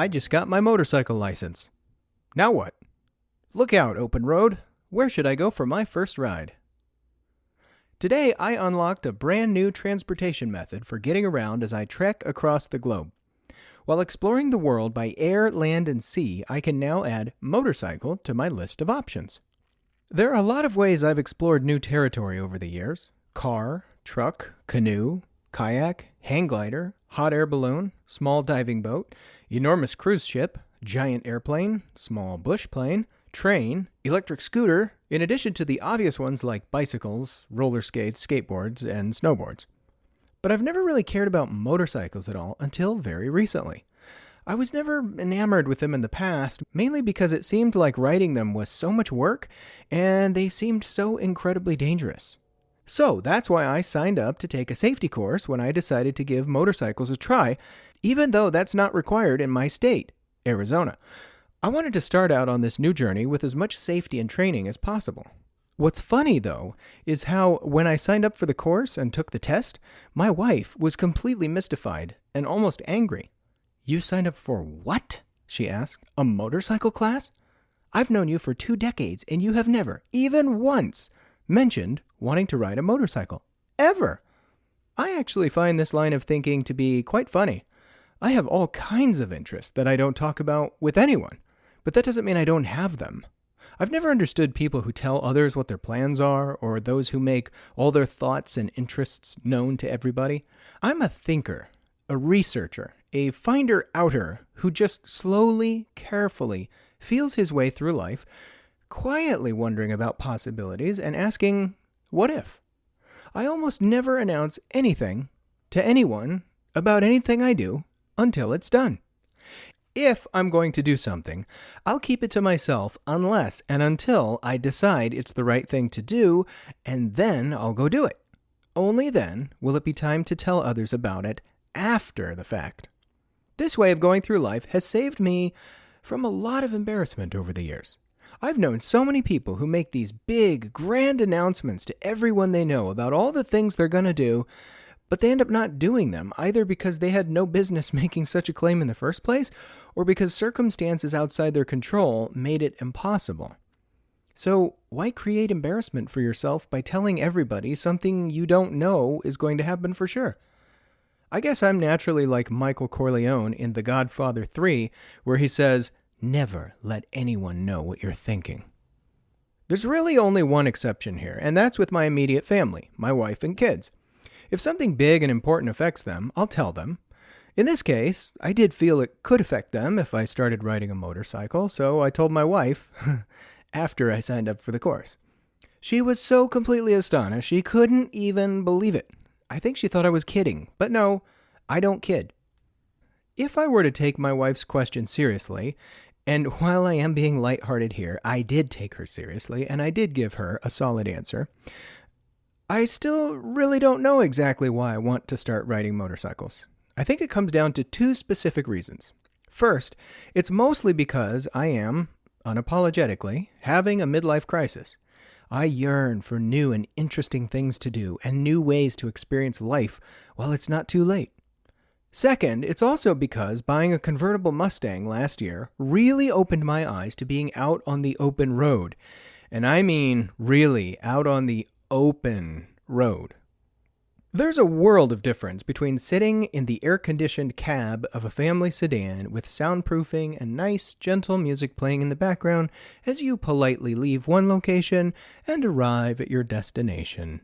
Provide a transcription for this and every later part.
I just got my motorcycle license. Now what? Look out, open road. Where should I go for my first ride? Today, I unlocked a brand new transportation method for getting around as I trek across the globe. While exploring the world by air, land, and sea, I can now add motorcycle to my list of options. There are a lot of ways I've explored new territory over the years. Car, truck, canoe, kayak, hang glider, hot air balloon, small diving boat, enormous cruise ship, giant airplane, small bush plane, train, electric scooter, in addition to the obvious ones like bicycles, roller skates, skateboards, and snowboards. But I've never really cared about motorcycles at all until very recently. I was never enamored with them in the past, mainly because it seemed like riding them was so much work, and they seemed so incredibly dangerous. So that's why I signed up to take a safety course when I decided to give motorcycles a try, even though that's not required in my state, Arizona. I wanted to start out on this new journey with as much safety and training as possible. What's funny, though, is how when I signed up for the course and took the test, my wife was completely mystified and almost angry. "You signed up for what?" she asked. "A motorcycle class? I've known you for 2 decades, and you have never, even once, mentioned wanting to ride a motorcycle. Ever!" I actually find this line of thinking to be quite funny. I have all kinds of interests that I don't talk about with anyone, but that doesn't mean I don't have them. I've never understood people who tell others what their plans are, or those who make all their thoughts and interests known to everybody. I'm a thinker, a researcher, a finder-outer who just slowly, carefully feels his way through life, quietly wondering about possibilities and asking, what if? I almost never announce anything to anyone about anything I do until it's done. If I'm going to do something, I'll keep it to myself unless and until I decide it's the right thing to do, and then I'll go do it. Only then will it be time to tell others about it after the fact. This way of going through life has saved me from a lot of embarrassment over the years. I've known so many people who make these big, grand announcements to everyone they know about all the things they're going to do, but they end up not doing them, either because they had no business making such a claim in the first place, or because circumstances outside their control made it impossible. So why create embarrassment for yourself by telling everybody something you don't know is going to happen for sure? I guess I'm naturally like Michael Corleone in The Godfather 3, where he says, "Never let anyone know what you're thinking." There's really only one exception here, and that's with my immediate family, my wife and kids. If something big and important affects them, I'll tell them. In this case, I did feel it could affect them if I started riding a motorcycle, so I told my wife after I signed up for the course. She was so completely astonished, she couldn't even believe it. I think she thought I was kidding, but no, I don't kid. If I were to take my wife's question seriously, and while I am being lighthearted here, I did take her seriously, and I did give her a solid answer, I still really don't know exactly why I want to start riding motorcycles. I think it comes down to 2 specific reasons. First, it's mostly because I am, unapologetically, having a midlife crisis. I yearn for new and interesting things to do and new ways to experience life while it's not too late. Second, it's also because buying a convertible Mustang last year really opened my eyes to being out on the open road. And I mean really out on the open road. There's a world of difference between sitting in the air-conditioned cab of a family sedan with soundproofing and nice, gentle music playing in the background as you politely leave one location and arrive at your destination.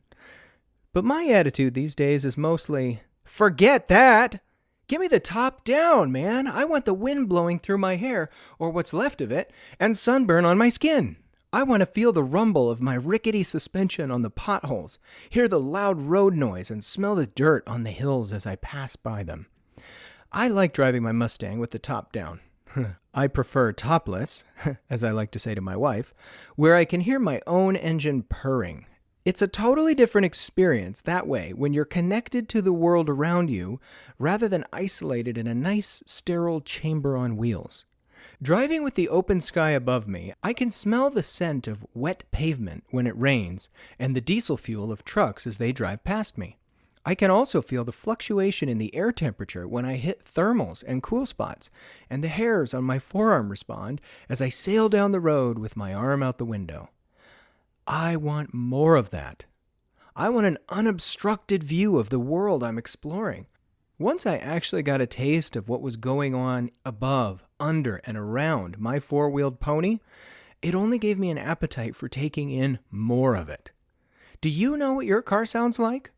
But my attitude these days is mostly, forget that! Give me the top down, man! I want the wind blowing through my hair, or what's left of it, and sunburn on my skin. I want to feel the rumble of my rickety suspension on the potholes, hear the loud road noise, and smell the dirt on the hills as I pass by them. I like driving my Mustang with the top down. I prefer topless, as I like to say to my wife, where I can hear my own engine purring. It's a totally different experience that way when you're connected to the world around you rather than isolated in a nice, sterile chamber on wheels. Driving with the open sky above me, I can smell the scent of wet pavement when it rains and the diesel fuel of trucks as they drive past me. I can also feel the fluctuation in the air temperature when I hit thermals and cool spots, and the hairs on my forearm respond as I sail down the road with my arm out the window. I want more of that. I want an unobstructed view of the world I'm exploring. Once I actually got a taste of what was going on above, under, and around my four-wheeled pony, it only gave me an appetite for taking in more of it. Do you know what your car sounds like?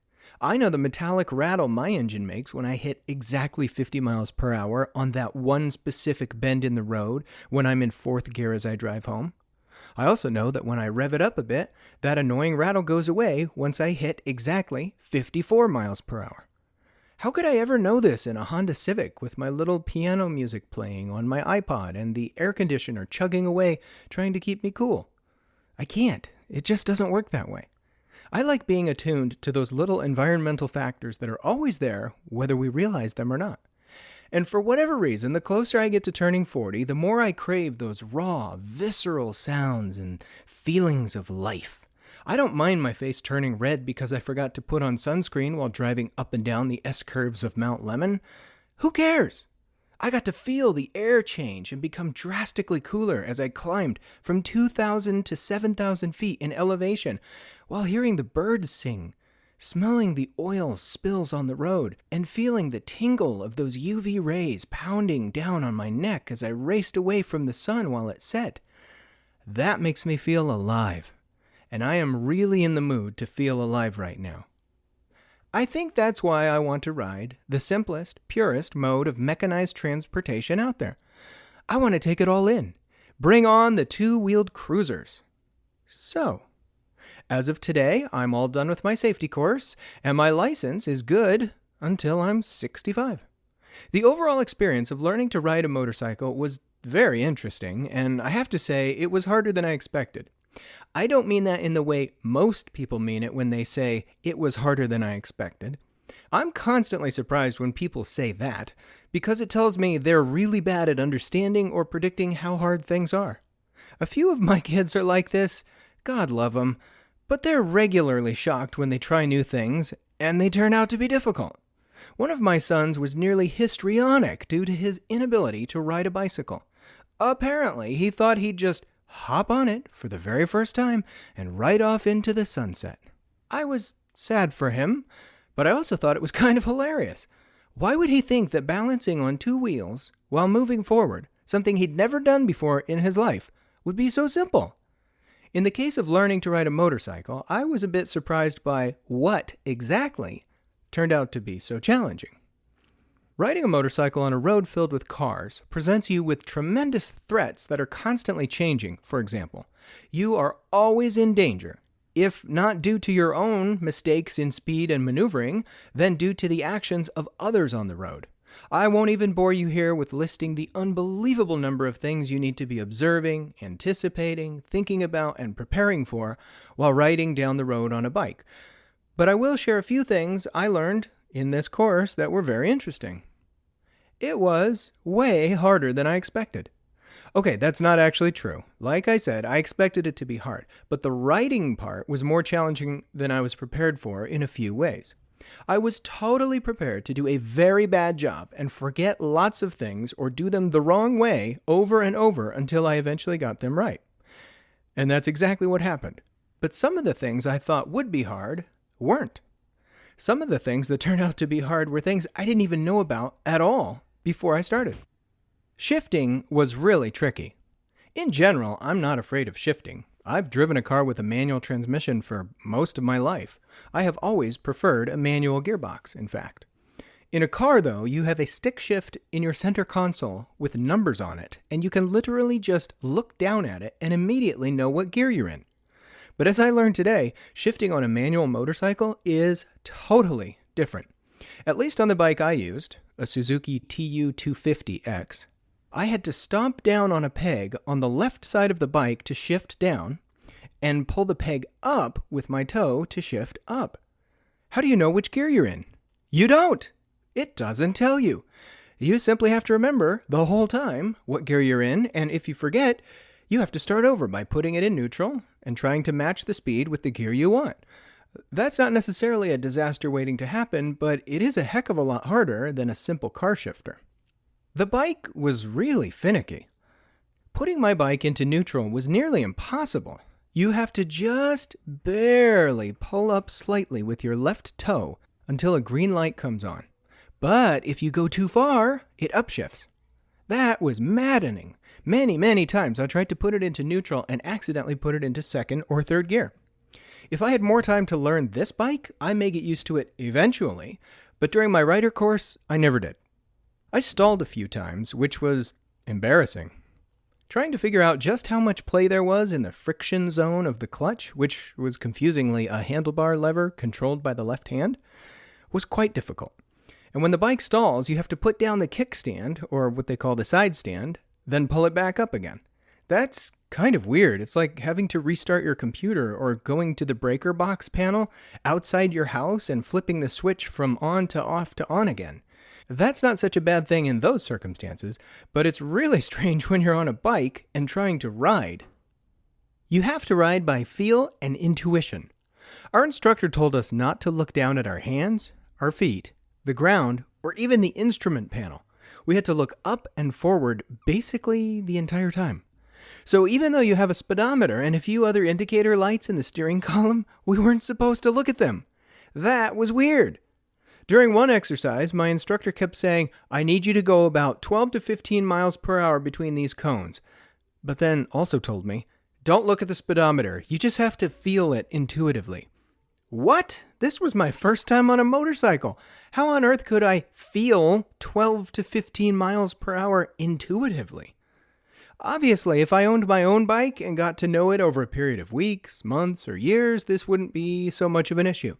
I know the metallic rattle my engine makes when I hit exactly 50 miles per hour on that one specific bend in the road when I'm in fourth gear as I drive home. I also know that when I rev it up a bit, that annoying rattle goes away once I hit exactly 54 miles per hour. How could I ever know this in a Honda Civic with my little piano music playing on my iPod and the air conditioner chugging away trying to keep me cool? I can't. It just doesn't work that way. I like being attuned to those little environmental factors that are always there, whether we realize them or not. And for whatever reason, the closer I get to turning 40, the more I crave those raw, visceral sounds and feelings of life. I don't mind my face turning red because I forgot to put on sunscreen while driving up and down the S-curves of Mount Lemmon. Who cares? I got to feel the air change and become drastically cooler as I climbed from 2,000 to 7,000 feet in elevation while hearing the birds sing, smelling the oil spills on the road, and feeling the tingle of those UV rays pounding down on my neck as I raced away from the sun while it set. That makes me feel alive, and I am really in the mood to feel alive right now. I think that's why I want to ride the simplest, purest mode of mechanized transportation out there. I want to take it all in. Bring on the two-wheeled cruisers. So, as of today, I'm all done with my safety course, and my license is good until I'm 65. The overall experience of learning to ride a motorcycle was very interesting, and I have to say it was harder than I expected. I don't mean that in the way most people mean it when they say it was harder than I expected. I'm constantly surprised when people say that, because it tells me they're really bad at understanding or predicting how hard things are. A few of my kids are like this, God love them, but they're regularly shocked when they try new things, and they turn out to be difficult. One of my sons was nearly histrionic due to his inability to ride a bicycle. Apparently, he thought he'd just hop on it for the very first time and ride off into the sunset. I was sad for him, but I also thought it was kind of hilarious. Why would he think that balancing on two wheels while moving forward, something he'd never done before in his life, would be so simple? In the case of learning to ride a motorcycle, I was a bit surprised by what exactly turned out to be so challenging. Riding a motorcycle on a road filled with cars presents you with tremendous threats that are constantly changing. For example, you are always in danger, if not due to your own mistakes in speed and maneuvering, then due to the actions of others on the road. I won't even bore you here with listing the unbelievable number of things you need to be observing, anticipating, thinking about, and preparing for while riding down the road on a bike. But I will share a few things I learned in this course that were very interesting. It was way harder than I expected. Okay, that's not actually true. Like I said, I expected it to be hard, but the riding part was more challenging than I was prepared for in a few ways. I was totally prepared to do a very bad job and forget lots of things or do them the wrong way over and over until I eventually got them right. And that's exactly what happened. But some of the things I thought would be hard weren't. Some of the things that turned out to be hard were things I didn't even know about at all before I started. Shifting was really tricky. In general, I'm not afraid of shifting. I've driven a car with a manual transmission for most of my life. I have always preferred a manual gearbox, in fact. In a car, though, you have a stick shift in your center console with numbers on it, and you can literally just look down at it and immediately know what gear you're in. But as I learned today, shifting on a manual motorcycle is totally different. At least on the bike I used, a Suzuki TU250X, I had to stomp down on a peg on the left side of the bike to shift down and pull the peg up with my toe to shift up. How do you know which gear you're in? You don't! It doesn't tell you. You simply have to remember the whole time what gear you're in, and if you forget, you have to start over by putting it in neutral and trying to match the speed with the gear you want. That's not necessarily a disaster waiting to happen, but it is a heck of a lot harder than a simple car shifter. The bike was really finicky. Putting my bike into neutral was nearly impossible. You have to just barely pull up slightly with your left toe until a green light comes on. But if you go too far, it upshifts. That was maddening. Many times I tried to put it into neutral and accidentally put it into second or third gear. If I had more time to learn this bike, I may get used to it eventually, but during my rider course, I never did. I stalled a few times, which was embarrassing. Trying to figure out just how much play there was in the friction zone of the clutch, which was confusingly a handlebar lever controlled by the left hand, was quite difficult. And when the bike stalls, you have to put down the kickstand, or what they call the side stand, then pull it back up again. That's kind of weird. It's like having to restart your computer or going to the breaker box panel outside your house and flipping the switch from on to off to on again. That's not such a bad thing in those circumstances, but it's really strange when you're on a bike and trying to ride. You have to ride by feel and intuition. Our instructor told us not to look down at our hands, our feet, the ground, or even the instrument panel. We had to look up and forward basically the entire time. So even though you have a speedometer and a few other indicator lights in the steering column, we weren't supposed to look at them. That was weird. During one exercise, my instructor kept saying, I need you to go about 12 to 15 miles per hour between these cones. But then also told me, don't look at the speedometer. You just have to feel it intuitively. What? This was my first time on a motorcycle. How on earth could I feel 12 to 15 miles per hour intuitively? Obviously, if I owned my own bike and got to know it over a period of weeks, months, or years, this wouldn't be so much of an issue.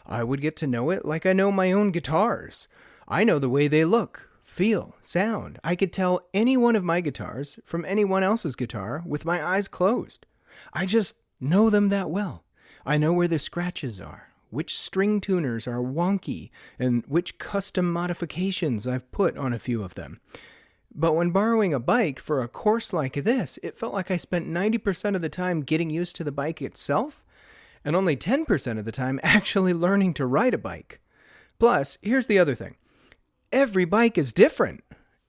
I would get to know it like I know my own guitars. I know the way they look, feel, sound. I could tell any one of my guitars from anyone else's guitar with my eyes closed. I just know them that well. I know where the scratches are, which string tuners are wonky, and which custom modifications I've put on a few of them. But when borrowing a bike for a course like this, it felt like I spent 90% of the time getting used to the bike itself, and only 10% of the time actually learning to ride a bike. Plus, here's the other thing. Every bike is different.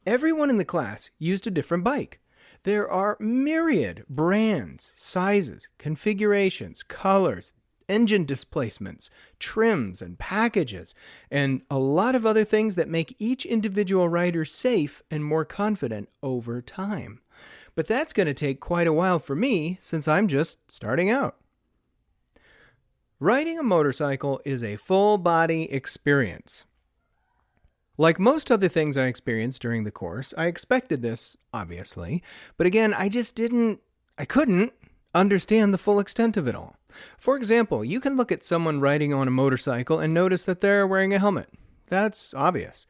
Everyone in the class used a different bike. There are myriad brands, sizes, configurations, colors, engine displacements, trims, and packages, and a lot of other things that make each individual rider safe and more confident over time. But that's going to take quite a while for me since I'm just starting out. Riding a motorcycle is a full-body experience. Like most other things I experienced during the course, I expected this, obviously, but again, I couldn't understand the full extent of it all. For example, you can look at someone riding on a motorcycle and notice that they're wearing a helmet. That's obvious.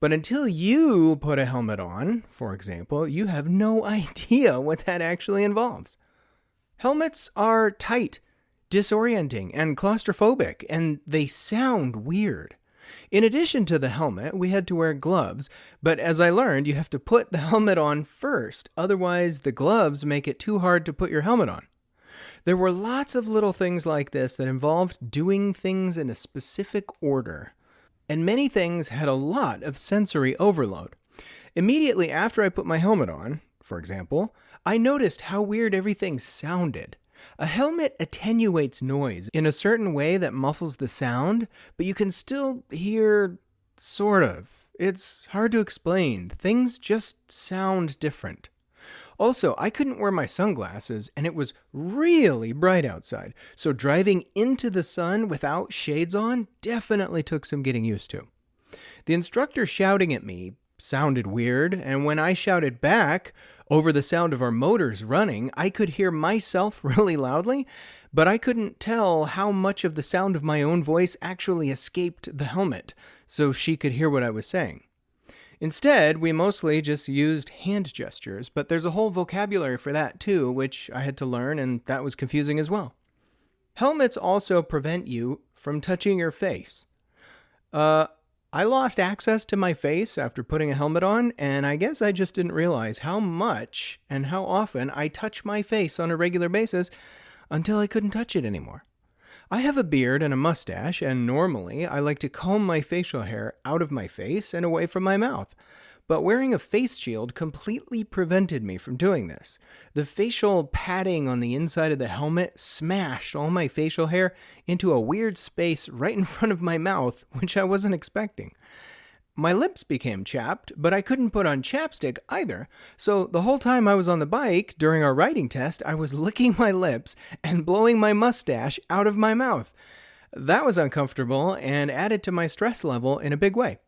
But until you put a helmet on, for example, you have no idea what that actually involves. Helmets are tight, disorienting, and claustrophobic, and they sound weird. In addition to the helmet, we had to wear gloves, but as I learned, you have to put the helmet on first, otherwise the gloves make it too hard to put your helmet on. There were lots of little things like this that involved doing things in a specific order, and many things had a lot of sensory overload. Immediately after I put my helmet on, for example, I noticed how weird everything sounded. A helmet attenuates noise in a certain way that muffles the sound, but you can still hear, sort of. It's hard to explain. Things just sound different. Also, I couldn't wear my sunglasses, and it was really bright outside, so driving into the sun without shades on definitely took some getting used to. The instructor shouting at me sounded weird, and when I shouted back over the sound of our motors running, I could hear myself really loudly, but I couldn't tell how much of the sound of my own voice actually escaped the helmet, so she could hear what I was saying. Instead, we mostly just used hand gestures, but there's a whole vocabulary for that too, which I had to learn, and that was confusing as well. Helmets also prevent you from touching your face. I lost access to my face after putting a helmet on, and I guess I just didn't realize how much and how often I touch my face on a regular basis until I couldn't touch it anymore. I have a beard and a mustache, and normally I like to comb my facial hair out of my face and away from my mouth. But wearing a face shield completely prevented me from doing this. The facial padding on the inside of the helmet smashed all my facial hair into a weird space right in front of my mouth, which I wasn't expecting. My lips became chapped, but I couldn't put on chapstick either, so the whole time I was on the bike during our riding test, I was licking my lips and blowing my mustache out of my mouth. That was uncomfortable and added to my stress level in a big way.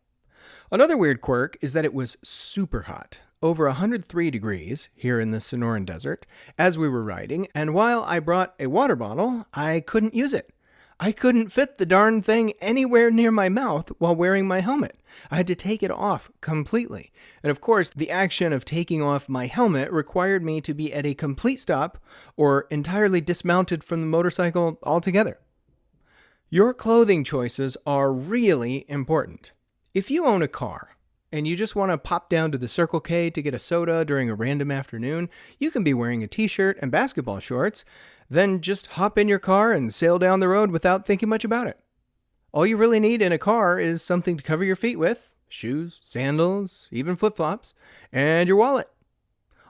Another weird quirk is that it was super hot, over 103 degrees here in the Sonoran Desert, as we were riding, and while I brought a water bottle, I couldn't use it. I couldn't fit the darn thing anywhere near my mouth while wearing my helmet. I had to take it off completely. And of course, the action of taking off my helmet required me to be at a complete stop or entirely dismounted from the motorcycle altogether. Your clothing choices are really important. If you own a car and you just want to pop down to the Circle K to get a soda during a random afternoon, you can be wearing a t-shirt and basketball shorts, then just hop in your car and sail down the road without thinking much about it. All you really need in a car is something to cover your feet with, shoes, sandals, even flip-flops, and your wallet.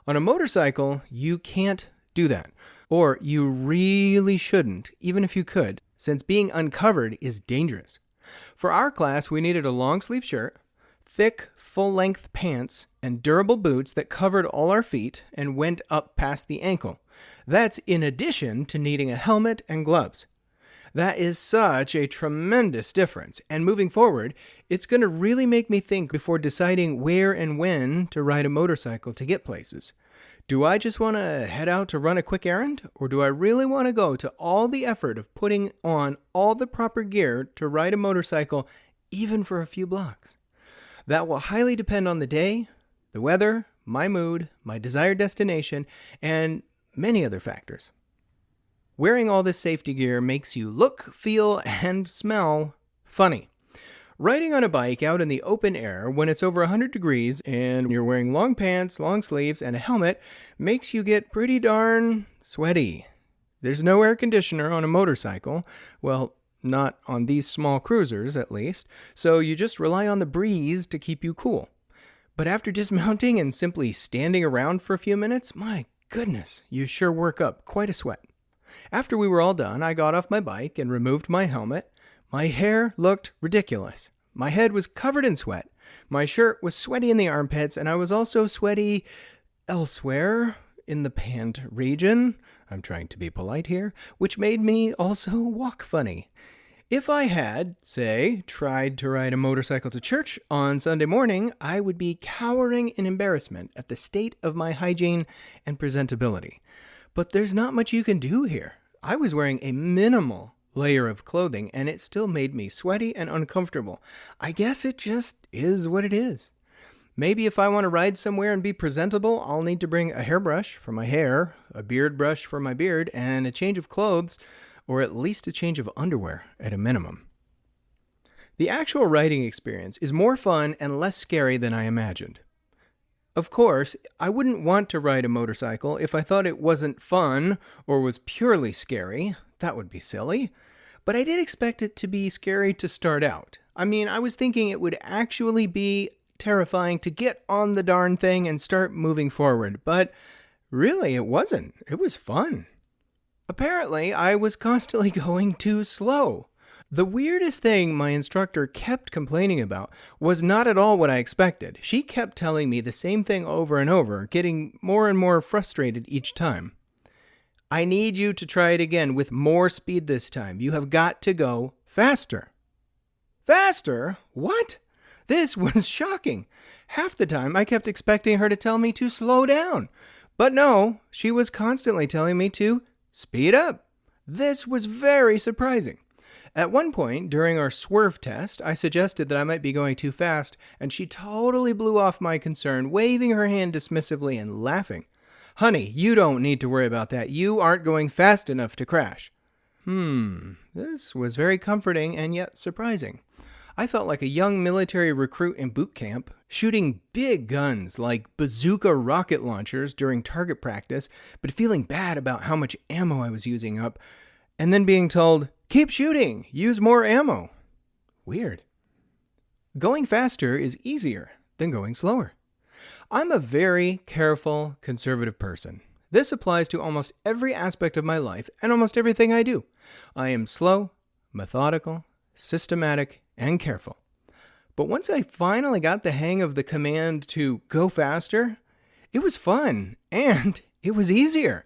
On a motorcycle, you can't do that. Or you really shouldn't, even if you could, since being uncovered is dangerous. For our class, we needed a long-sleeve shirt, thick, full-length pants, and durable boots that covered all our feet and went up past the ankle. That's in addition to needing a helmet and gloves. That is such a tremendous difference, and moving forward, it's going to really make me think before deciding where and when to ride a motorcycle to get places. Do I just want to head out to run a quick errand, or do I really want to go to all the effort of putting on all the proper gear to ride a motorcycle, even for a few blocks? That will highly depend on the day, the weather, my mood, my desired destination, and many other factors. Wearing all this safety gear makes you look, feel, and smell funny. Riding on a bike out in the open air when it's over 100 degrees and you're wearing long pants, long sleeves, and a helmet makes you get pretty darn sweaty. There's no air conditioner on a motorcycle, well, not on these small cruisers at least, so you just rely on the breeze to keep you cool. But after dismounting and simply standing around for a few minutes, my goodness, you sure work up quite a sweat. After we were all done, I got off my bike and removed my helmet. My hair looked ridiculous. My head was covered in sweat. My shirt was sweaty in the armpits, and I was also sweaty elsewhere in the pant region. I'm trying to be polite here, which made me also walk funny. If I had, say, tried to ride a motorcycle to church on Sunday morning, I would be cowering in embarrassment at the state of my hygiene and presentability. But there's not much you can do here. I was wearing a minimal layer of clothing, and it still made me sweaty and uncomfortable. I guess it just is what it is. Maybe if I want to ride somewhere and be presentable, I'll need to bring a hairbrush for my hair, a beard brush for my beard, and a change of clothes, or at least a change of underwear at a minimum. The actual riding experience is more fun and less scary than I imagined. Of course, I wouldn't want to ride a motorcycle if I thought it wasn't fun or was purely scary. That would be silly. But I did expect it to be scary to start out. I mean, I was thinking it would actually be terrifying to get on the darn thing and start moving forward. But really, it wasn't. It was fun. Apparently, I was constantly going too slow. The weirdest thing my instructor kept complaining about was not at all what I expected. She kept telling me the same thing over and over, getting more and more frustrated each time. I need you to try it again with more speed this time. You have got to go faster. Faster? What? This was shocking. Half the time I kept expecting her to tell me to slow down. But no, she was constantly telling me to speed up. This was very surprising. At one point, during our swerve test, I suggested that I might be going too fast, and she totally blew off my concern, waving her hand dismissively and laughing. Honey, you don't need to worry about that. You aren't going fast enough to crash. This was very comforting and yet surprising. I felt like a young military recruit in boot camp, shooting big guns like bazooka rocket launchers during target practice, but feeling bad about how much ammo I was using up, and then being told, Keep shooting. Use more ammo. Weird. Going faster is easier than going slower. I'm a very careful, conservative person. This applies to almost every aspect of my life and almost everything I do. I am slow, methodical, systematic, and careful. But once I finally got the hang of the command to go faster, it was fun and it was easier.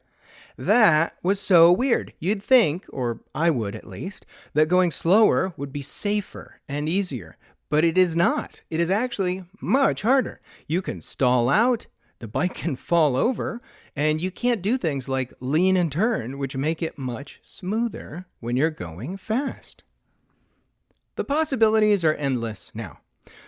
That was so weird. You'd think, or I would at least, that going slower would be safer and easier. But it is not. It is actually much harder. You can stall out, the bike can fall over, and you can't do things like lean and turn, which make it much smoother when you're going fast. The possibilities are endless now.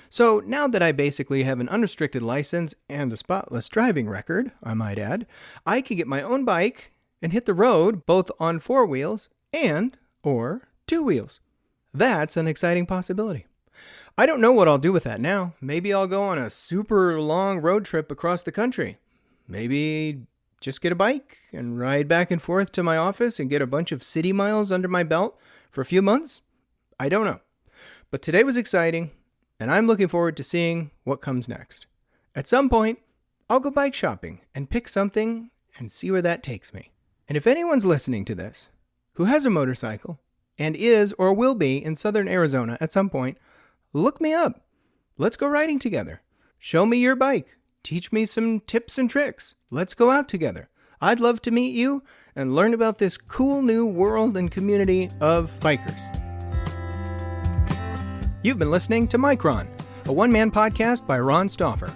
So now that I basically have an unrestricted license and a spotless driving record, I might add, I can get my own bike and hit the road both on 4 wheels and or 2 wheels. That's an exciting possibility. I don't know what I'll do with that now. Maybe I'll go on a super long road trip across the country. Maybe just get a bike and ride back and forth to my office and get a bunch of city miles under my belt for a few months. I don't know. But today was exciting, and I'm looking forward to seeing what comes next. At some point, I'll go bike shopping and pick something and see where that takes me. And if anyone's listening to this who has a motorcycle and is or will be in southern Arizona at some point, look me up. Let's go riding together. Show me your bike. Teach me some tips and tricks. Let's go out together. I'd love to meet you and learn about this cool new world and community of bikers. You've been listening to Micron, a one-man podcast by Ron Stauffer.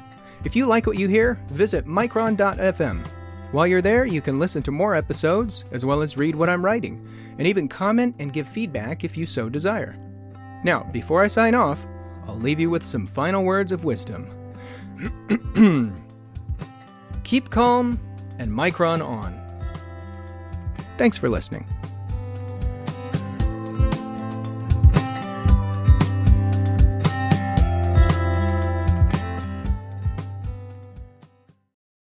If you like what you hear, visit micron.fm. While you're there, you can listen to more episodes, as well as read what I'm writing, and even comment and give feedback if you so desire. Now, before I sign off, I'll leave you with some final words of wisdom. Keep calm and Micron on. Thanks for listening.